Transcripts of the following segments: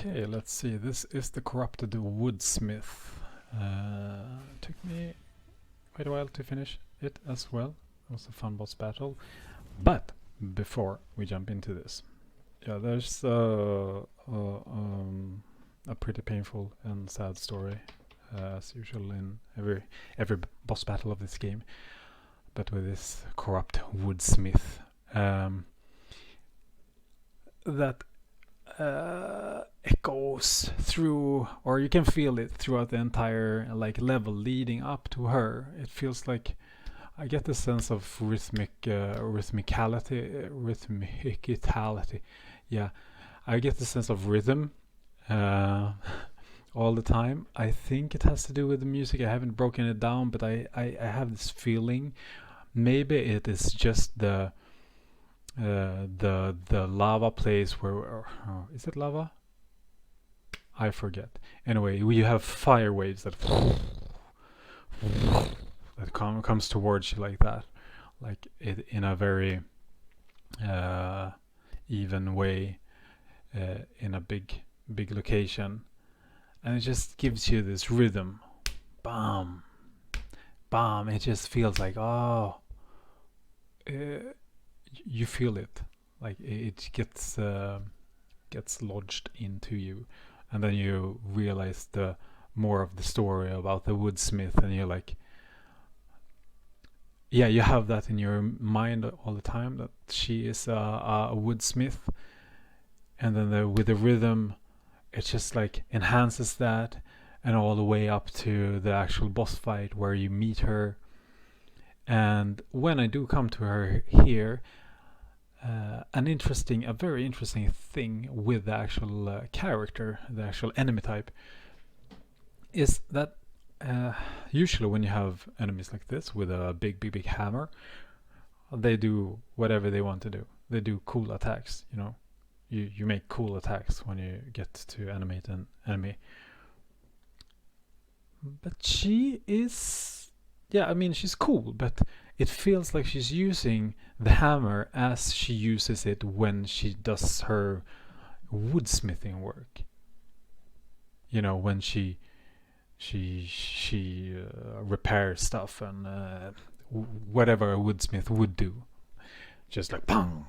Okay, let's see. This is the corrupted Woodsmith. Took me quite a while to finish it as well. It was a fun boss battle. But before we jump into this, yeah, there's a pretty painful and sad story, as usual in every boss battle of this game. But with this corrupt Woodsmith, that echoes through, or you can feel it throughout the entire level leading up to her. It feels like I get the sense of rhythmicality. Yeah, I get the sense of rhythm all the time. I think it has to do with the music. I haven't broken it down, but I have this feeling. Maybe it is just the lava place where is it lava? I forget. Anyway, you have fire waves that comes towards you like that, like it in a very even way, in a big location, and it just gives you this rhythm. Bam, bam. It just feels like you feel it, like it gets lodged into you, and then you realize the more of the story about the Woodsmith, and you're like, yeah, you have that in your mind all the time, that she is a Woodsmith, and then with the rhythm, it just like enhances that, and all the way up to the actual boss fight where you meet her. And when I do come to her here, a very interesting thing with the actual character, the actual enemy type, is that usually when you have enemies like this with a big hammer, they do whatever they want to do. They do cool attacks, you know. You make cool attacks when you get to animate an enemy. But she is, yeah, I mean, she's cool, but it feels like she's using the hammer as she uses it when she does her woodsmithing work. You know, when she repairs stuff and whatever a woodsmith would do, just like bang,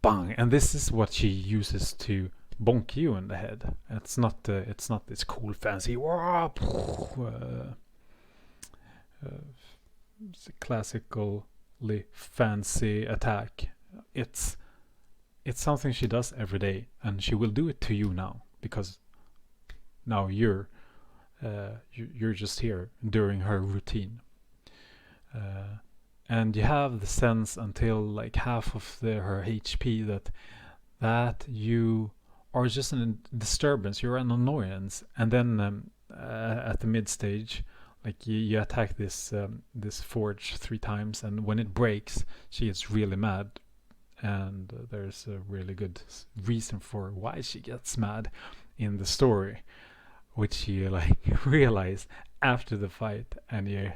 bang. And this is what she uses to bonk you in the head. It's not this cool fancy classically fancy attack. It's something she does every day, and she will do it to you now, because now you're just here during her routine, and you have the sense until like half of her HP that you are just a disturbance, you're an annoyance, and then at the mid stage, like you attack this forge 3 times, and when it breaks, she gets really mad, and there's a really good reason for why she gets mad in the story, which you like realize after the fight, and you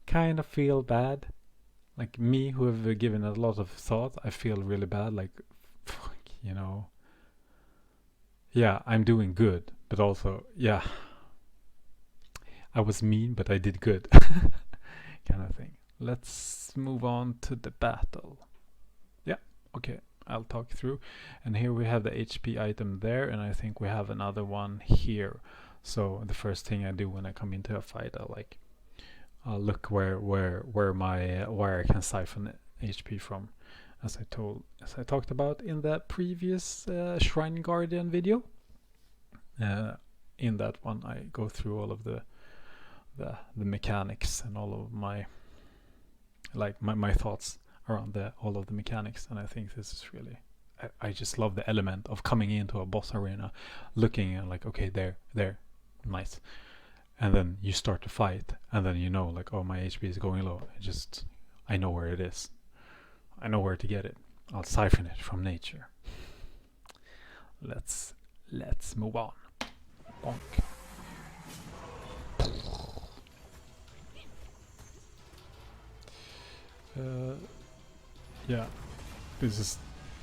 kind of feel bad. Like me, who have given a lot of thought, I feel really bad, like fuck, you know. Yeah, I'm doing good, but also, yeah, I was mean, but I did good. Kind of thing. Let's move on to the battle. Yeah, okay, I'll talk through. And here we have the HP item there, and I think we have another one here. So the first thing I do when I come into a fight, I'll look where I can siphon HP from, as I talked about in the previous Shrine Guardian video. In that one, I go through all of the mechanics and all of my thoughts around all of the mechanics, and I think this is really, I just love the element of coming into a boss arena, looking and like, okay, there, nice, and then you start to fight, and then you know, like, oh, my HP is going low. I know where it is. I know where to get it. I'll siphon it from nature. Let's move on. Bonk. Yeah, this is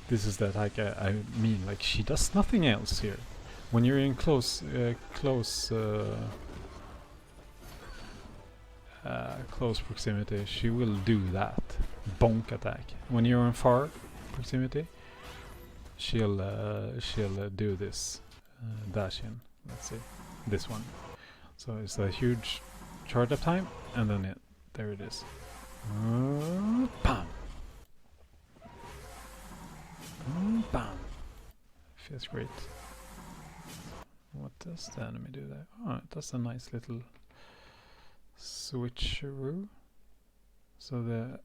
This is the attack I mean. Like, she does nothing else here. When you're in close proximity, she will do that bonk attack. When you're in far proximity, she'll do this dash in. Let's see, this one. So it's a huge charge up time, and then there it is. Bam! Bam! Feels great. What does the enemy do there? Oh, it does a nice little switcheroo. So the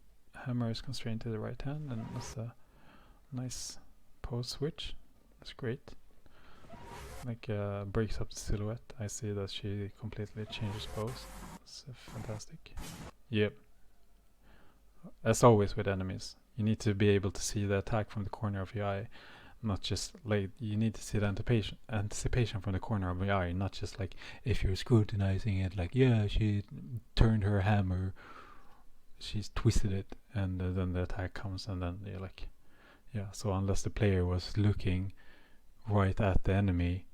hammer is constrained to the right hand, and it's a nice pose switch. That's great. Like breaks up the silhouette. I see that she completely changes pose. That's fantastic. Yep. As always with enemies, you need to be able to see the attack from the corner of your eye. Not just like, you need to see the anticipation from the corner of your eye, not just like if you're scrutinizing it, like, yeah, she turned her hammer, she's twisted it, and then the attack comes, and then you're like, yeah. So unless the player was looking right at the enemy,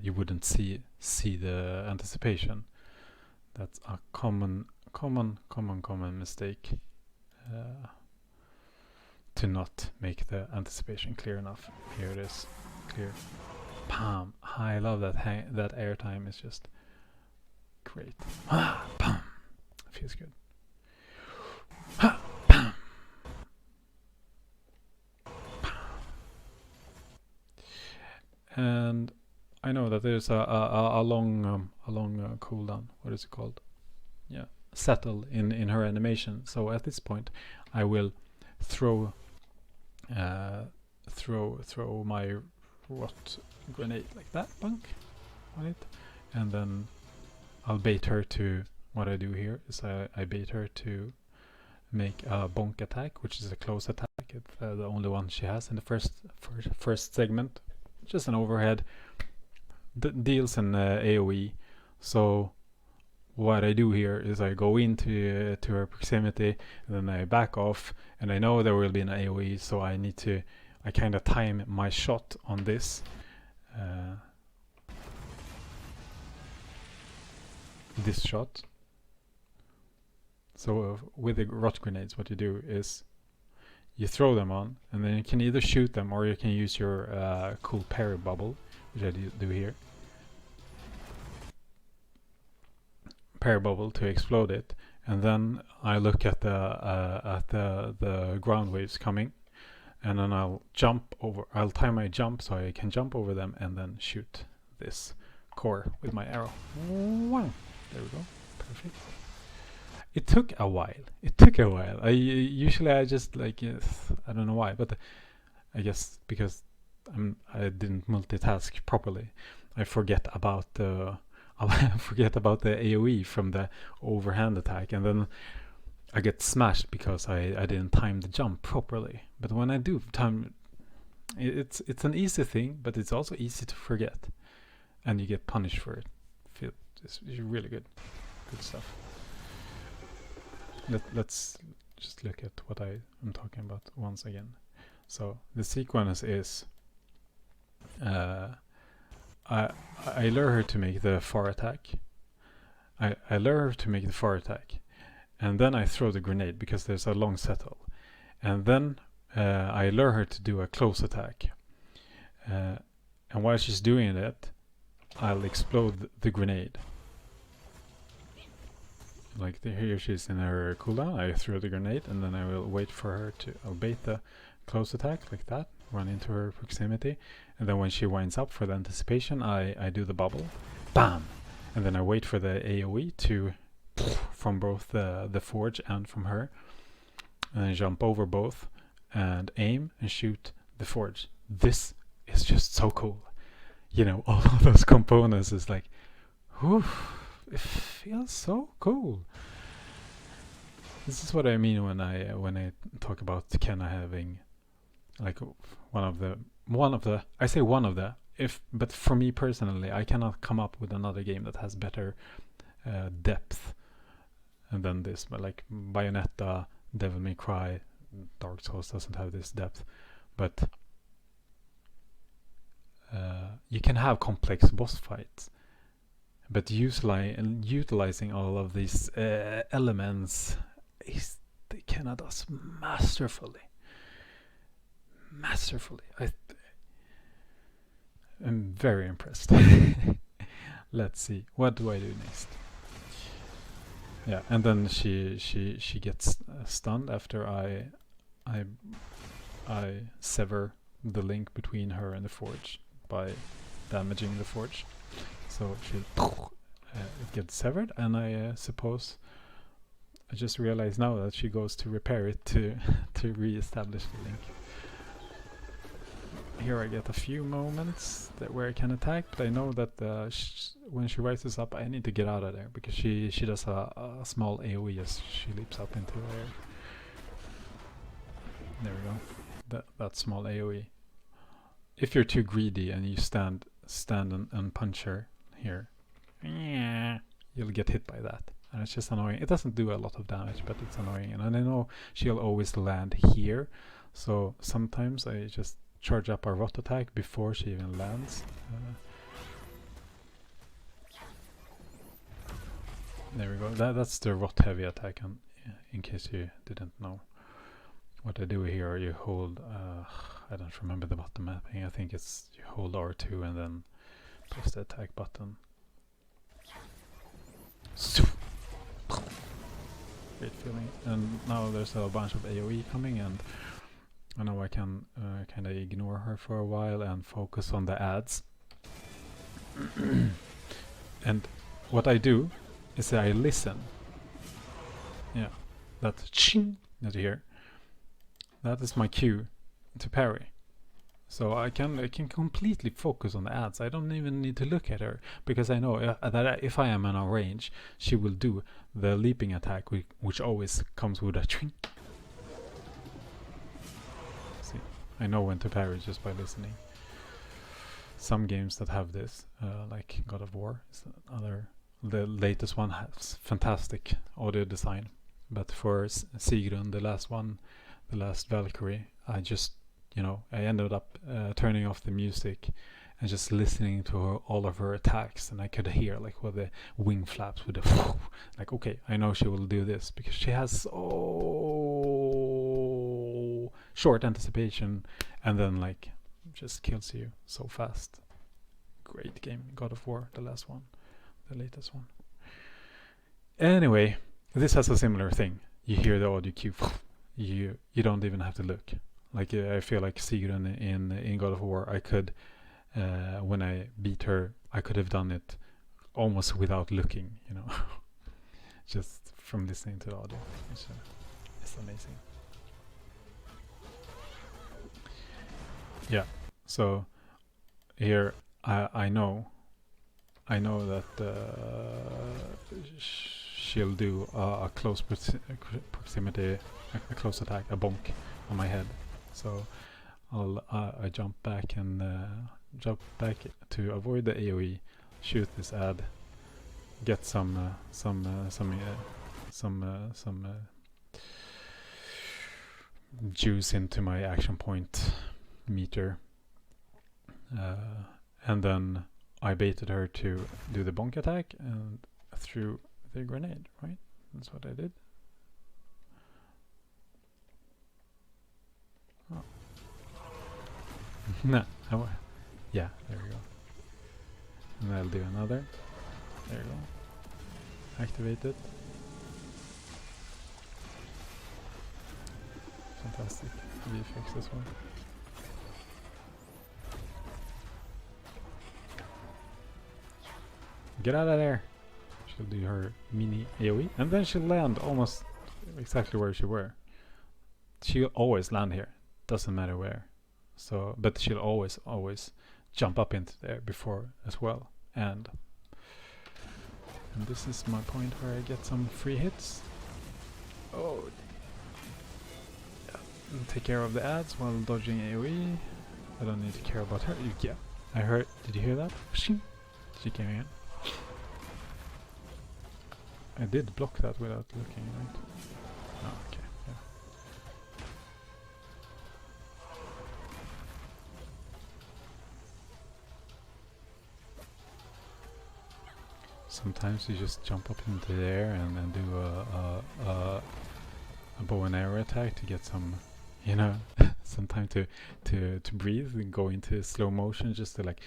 you wouldn't see the anticipation. That's a common mistake. To not make the anticipation clear enough. Here it is, clear. Bam! I love that that airtime is just great. Bam! Feels good. Bam! And I know that there's a long cooldown. What is it called? Yeah, settle in her animation. So at this point, I will throw my rot grenade like that, bunk on it, and then I'll bait her to, what I do here is I bait her to make a bonk attack, which is a close attack. It's the only one she has in the first segment. Just an overhead, deals an AoE. So what I do here is I go into her proximity, and then I back off, and I know there will be an AoE, so I kind of time my shot on this. This shot. So with the rot grenades, what you do is you throw them on, and then you can either shoot them or you can use your cool parry bubble, which I do here. Parry bubble to explode it, and then I look at the ground waves coming, and then I'll jump over. I'll time my jump so I can jump over them and then shoot this core with my arrow. Wow. There we go. Perfect. It took a while. Usually I just like, yes, I don't know why, but I guess because I didn't multitask properly. I forget about the AoE from the overhand attack, and then I get smashed because I didn't time the jump properly. But when I do time, it's an easy thing, but it's also easy to forget, and you get punished for it. It's really good stuff. Let's just look at what I'm talking about once again. So the sequence is I lure her to make the far attack. I lure her to make the far attack, and then I throw the grenade because there's a long settle, and then I lure her to do a close attack. And while she's doing that, I'll explode the grenade. Like here she's in her cooldown, I throw the grenade, and then I will wait for her to, I'll bait the close attack like that, run into her proximity, and then when she winds up for the anticipation, I do the bubble, bam, and then I wait for the AoE to from both the forge and from her, and then jump over both and aim and shoot the forge. This is just so cool. You know, all of those components is like, whew, it feels so cool. This is what I mean when I talk about Kenna having like one of the but for me personally, I cannot come up with another game that has better depth than this. But like Bayonetta, Devil May Cry, Dark Souls doesn't have this depth, but you can have complex boss fights, but utilizing all of these elements is Kena does masterfully. I'm very impressed. Let's see, what do I do next? Yeah, and then she gets stunned after I sever the link between her and the forge by damaging the forge. So she it gets severed, and I suppose I just realized now that she goes to repair it to re-establish the link. Here I get a few moments where I can attack, but I know that when she rises up, I need to get out of there, because she does a small AoE as she leaps up into the air. There we go. That small AoE. If you're too greedy and you stand and punch her here, you'll get hit by that. And it's just annoying. It doesn't do a lot of damage, but it's annoying. And I know she'll always land here, so sometimes I just charge up our rot attack before she even lands. There we go. That's the rot heavy attack, and in case you didn't know. What I do here, you hold, I don't remember the button mapping, I think it's you hold R2 and then press the attack button. Great feeling. And now there's a bunch of AoE coming, and I know I can kind of ignore her for a while and focus on the ads. And what I do is that I listen. Yeah, that ching that you hear. That is my cue to parry. So I can completely focus on the ads. I don't even need to look at her, because I know that if I am in a range, she will do the leaping attack, which always comes with a ching. See, I know when to parry just by listening. Some games that have this, like God of War, is another. The latest one has fantastic audio design, but for Sigrun, the last one, the last Valkyrie, I just, I ended up turning off the music and just listening to her, all of her attacks, and I could hear like with the wing flaps with the like, okay, I know she will do this, because she has so short anticipation, and then like just kills you so fast. Great game, God of War, the last one, the latest one. Anyway, this has a similar thing. You hear the audio cue. You don't even have to look. Like I feel like Sigrun in God of War, I could when I beat her, I could have done it almost without looking, just from listening to the audio. It's amazing. Yeah. So here I know that she'll do a close proximity, a close attack, a bonk on my head. So I jump back to avoid the AoE, shoot this ad, get some juice into my action point meter, and then I baited her to do the bonk attack and threw the grenade, right? That's what I did. Oh. No, yeah, there we go. And I'll do another. There you go. Activate it. Fantastic VFX this one. Get out of there! She'll do her mini AoE, and then she'll land almost exactly where she were. She'll always land here, doesn't matter where. So, but she'll always jump up into there before as well. And this is my point where I get some free hits. Oh, yeah. And take care of the ads while dodging AoE. I don't need to care about her. Yeah, I heard. Did you hear that? She came in. I did block that without looking, right? Oh, okay, yeah. Sometimes you just jump up into the air and do a bow and arrow attack to get some, you know, some time to breathe and go into slow motion, just to like,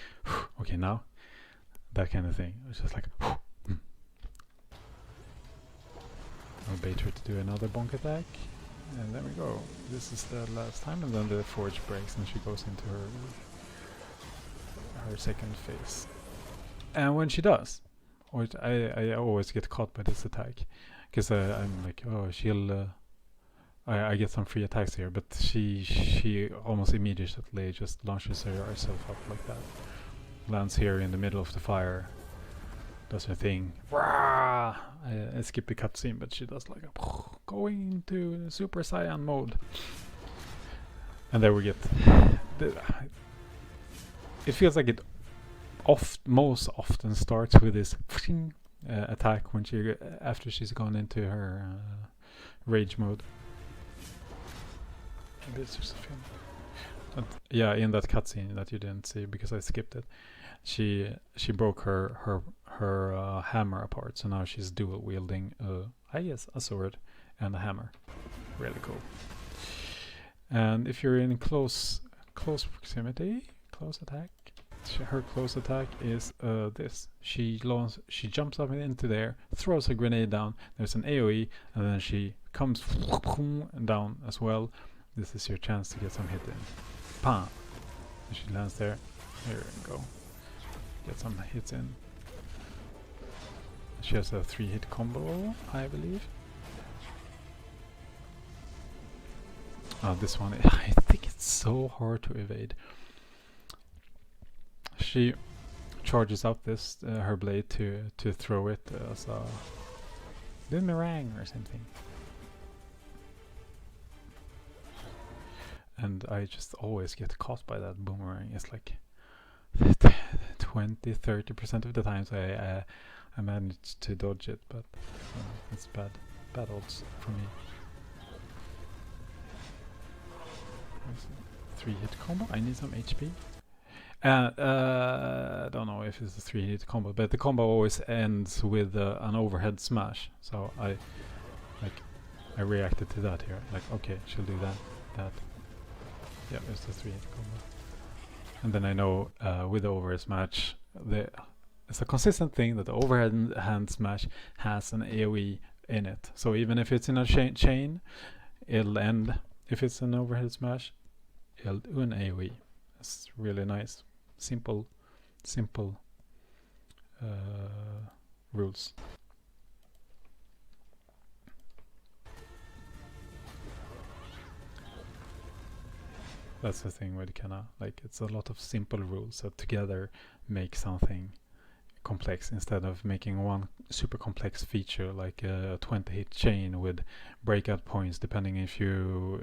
okay, now, that kind of thing. It's just like, I'll bait her to do another bonk attack, and there we go. This is the last time, and then the forge breaks and she goes into her second phase. And when she does, I always get caught by this attack, because I'm like, oh, she'll I get some free attacks here, but she almost immediately just launches herself up like that, lands here in the middle of the fire, does her thing. I skip the cutscene, but she does like a going into Super Saiyan mode, and there we get it feels like it most often starts with this attack when she after she's gone into her rage mode. Maybe it's just a film. Yeah, in that cutscene that you didn't see because I skipped it, she broke her hammer apart, so now she's dual wielding I guess a sword and a hammer. Really cool. And if you're in close proximity, close attack, her close attack is this. She jumps up into the air, throws a grenade down, there's an AoE, and then she comes down as well. This is your chance to get some hit in. Bam! And she lands there. There we go. Get some hits in. She has a 3-hit combo, I believe. This one, I think it's so hard to evade. She charges up this her blade to throw it as a boomerang or something. And I just always get caught by that boomerang. It's like 20-30% of the times I manage to dodge it, but it's bad odds for me. 3-hit combo. I need some HP. I don't know if it's a 3-hit combo, but the combo always ends with an overhead smash. So I reacted to that here. Like, okay, she'll do that. Yeah, it's a 3-hit combo. And then I know with the overhead smash, it's a consistent thing that the overhead hand smash has an AoE in it. So even if it's in a chain, it'll end. If it's an overhead smash, it'll do an AoE. It's really nice. Simple rules. That's the thing with Kana. Like, it's a lot of simple rules that together make something complex, instead of making one super complex feature like a 20-hit chain with breakout points depending if you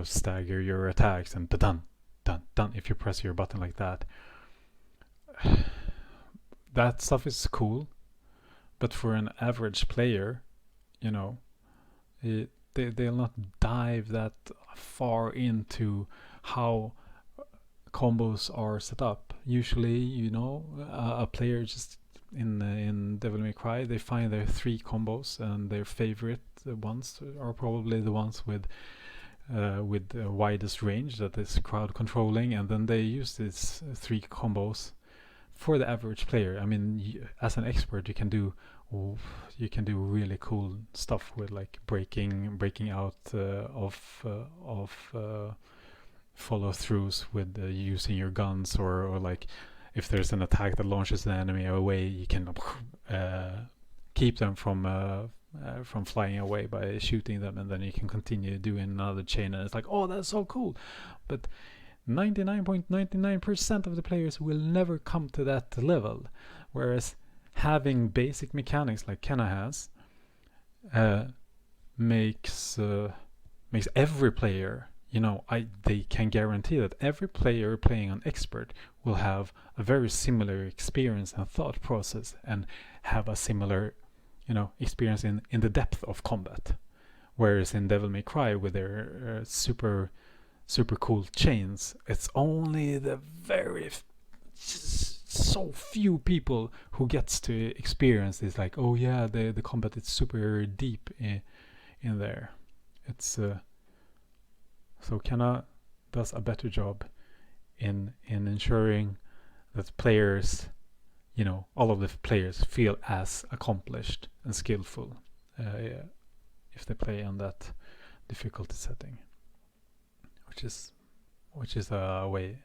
stagger your attacks and done if you press your button like that. That stuff is cool, but for an average player, they'll not dive that far into how combos are set up. Usually, a player just in Devil May Cry, they find their 3 combos, and their favorite ones are probably the ones with the widest range, that is crowd controlling, and then they use these 3 combos. For the average player, I mean, as an expert, you can do really cool stuff with like breaking out of follow-throughs with using your guns, or like if there's an attack that launches an enemy away, you can keep them from flying away by shooting them, and then you can continue doing another chain, and it's like, oh, that's so cool. But 99.99% of the players will never come to that level, whereas having basic mechanics like Kenna has makes every player, they can guarantee that every player playing on expert will have a very similar experience and thought process, and have a similar experience in the depth of combat. Whereas in Devil May Cry, with their super cool chains, it's only the very so few people who gets to experience this. Like, oh yeah, the combat is super deep in there. It's so Kenna does a better job in ensuring that players, you know, all of the players feel as accomplished and skillful if they play on that difficulty setting, which is a way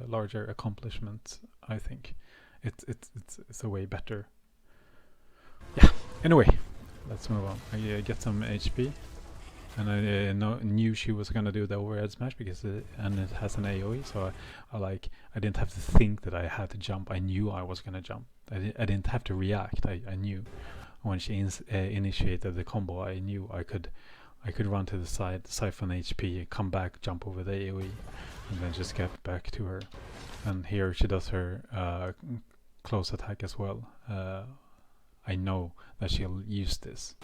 larger accomplishment. I think it's a way better. Yeah. Anyway, let's move on. I get some HP, and I knew she was gonna do the overhead smash because and it has an AOE, so I didn't have to think that I had to jump. I knew I was gonna jump. I didn't have to react. I knew when she initiated the combo. I knew I could run to the side, siphon HP, come back, jump over the AOE, and then just get back to her. And here she does her close attack as well. I know that she'll use this.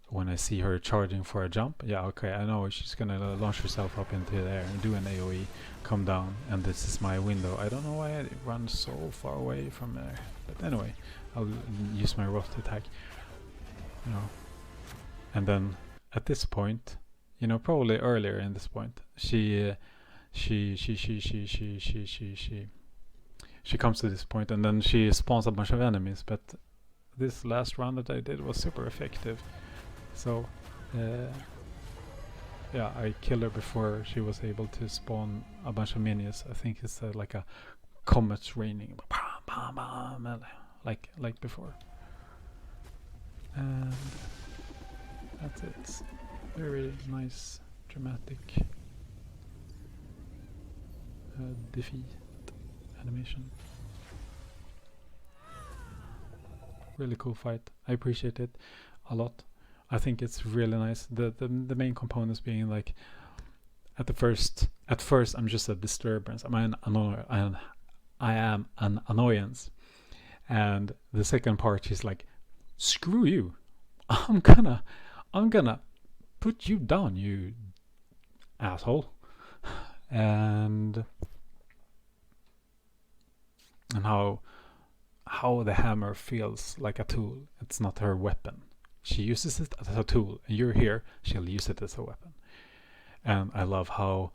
When I see her charging for a jump, yeah, okay, I know she's gonna launch herself up into the air and do an AOE, come down, and this is my window. I don't know why I run so far away from there, but anyway, I'll use my rot attack, you know. And then at this point, you know, probably earlier in this point, she comes to this point, and then she spawns a bunch of enemies. But this last round that I did was super effective. So yeah, I killed her before she was able to spawn a bunch of minions. I think it's like a comet raining, like before. And that's it. Very nice, dramatic defeat animation. Really cool fight. I appreciate it a lot. I think it's really nice. The main components being like, at first I'm just a disturbance. I am an annoyance. And the second part is like, screw you. I'm gonna put you down, you asshole. And how the hammer feels like a tool. It's not her weapon. She uses it as a tool, and you're here, she'll use it as a weapon. And I love how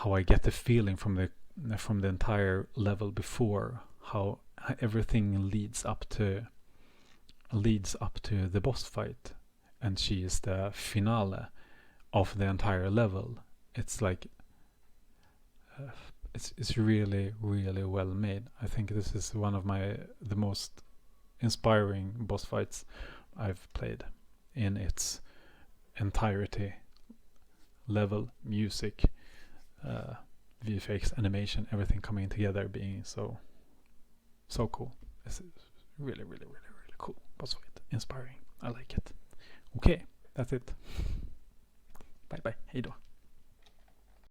I get the feeling from the entire level before, how everything leads up to the boss fight, and she is the finale of the entire level. It's like it's really, really well made. I think this is one of the most inspiring boss fights I've played in its entirety. Level, music, VFX, animation, everything coming together, being so cool. This is really, really, really, really cool boss fight. Inspiring. I like it. Okay, that's it. Bye bye. Hej då.